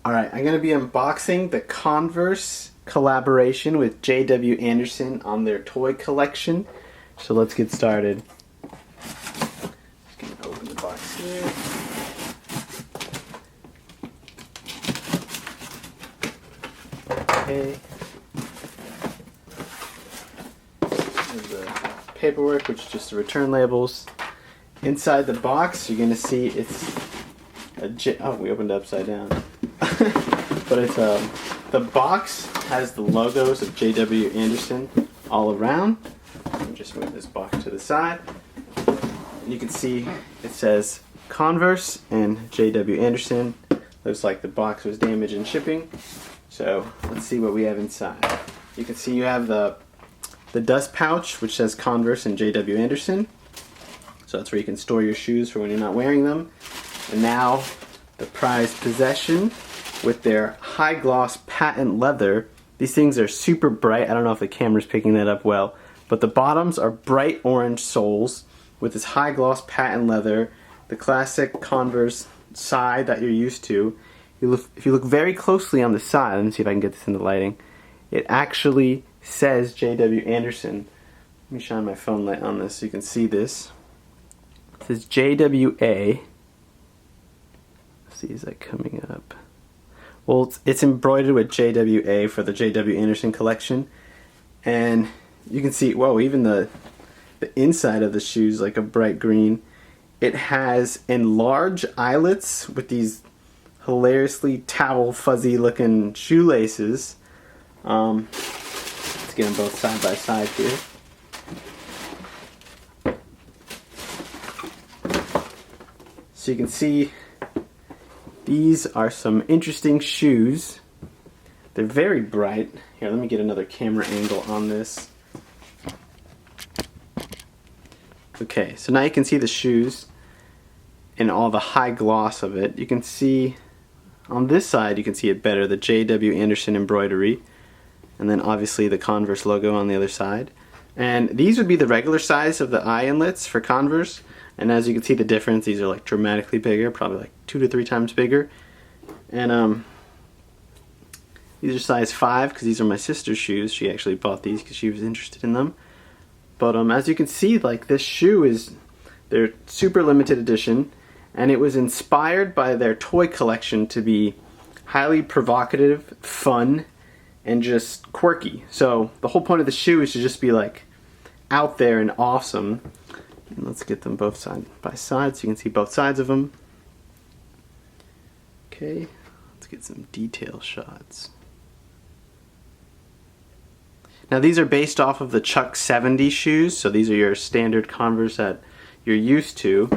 Alright, I'm going to be unboxing the Converse collaboration with J.W. Anderson on their toy collection. So let's get started. Just going to open the box here. Okay. There's the paperwork, which is just the return labels. Inside the box, you're going to see it's oh, we opened it upside down. But it's the box has the logos of J.W. Anderson all around. Let me just move this box to the side. And you can see it says Converse and J.W. Anderson. Looks like the box was damaged in shipping. So let's see what we have inside. You can see you have the dust pouch, which says Converse and J.W. Anderson. So that's where you can store your shoes for when you're not wearing them. And now the prized possession with their high gloss patent leather. These things are super bright. I don't know if the camera's picking that up well, but the bottoms are bright orange soles with this high gloss patent leather, the classic Converse side that you're used to. If you look very closely on the side, let me see if I can get this in the lighting, it actually says J.W. Anderson. Let me shine my phone light on this so you can see this. It says JWA. Let's see, is that coming up? Well, it's embroidered with JWA for the J.W. Anderson collection. And you can see, whoa, even the inside of the shoes, like a bright green. It has enlarged eyelets with these hilariously towel fuzzy looking shoelaces. Let's get them both side by side here. So you can see these are some interesting shoes. They're very bright. Here, let me get another camera angle on this. Okay, so now you can see the shoes and all the high gloss of it. You can see on this side, you can see it better, the J.W. Anderson embroidery, and then obviously the Converse logo on the other side. And these would be the regular size of the eye inlets for Converse. And as you can see the difference, these are like dramatically bigger, probably like 2 to 3 times bigger. And these are size 5 because these are my sister's shoes. She actually bought these because she was interested in them. But as you can see, like this shoe they're super limited edition, and it was inspired by their toy collection to be highly provocative, fun, and just quirky. So the whole point of the shoe is to just be like out there and awesome. And let's get them both side by side so you can see both sides of them. Okay, let's get some detail shots. Now these are based off of the Chuck 70 shoes, so these are your standard Converse that you're used to.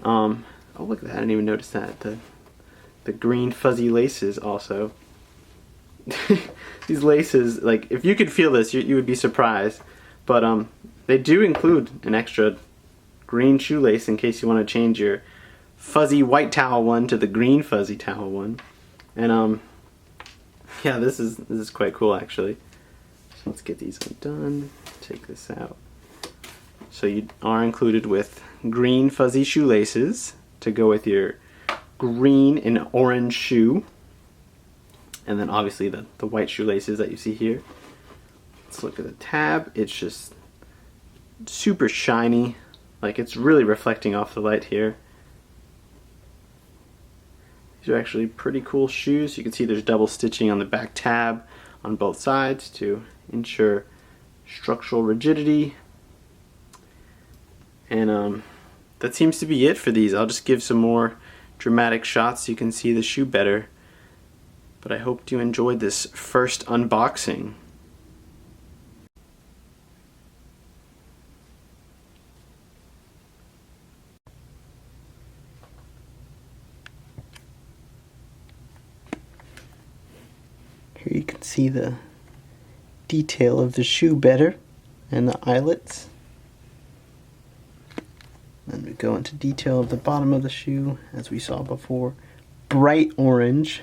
Oh, look at that, I didn't even notice that. The green fuzzy laces also. These laces, like if you could feel this, you would be surprised. But they do include an extra green shoelace in case you want to change your fuzzy white towel one to the green fuzzy towel one. And yeah, this is quite cool actually. So let's get these undone. Take this out. So you are included with green fuzzy shoelaces to go with your green and orange shoe. And then obviously the white shoelaces that you see here. Let's look at the tab. It's just super shiny. Like it's really reflecting off the light here. These are actually pretty cool shoes. You can see there's double stitching on the back tab on both sides to ensure structural rigidity. And that seems to be it for these. I'll just give some more dramatic shots so you can see the shoe better. But I hope you enjoyed this first unboxing. Here you can see the detail of the shoe better and the eyelets. Then we go into detail of the bottom of the shoe as we saw before. Bright orange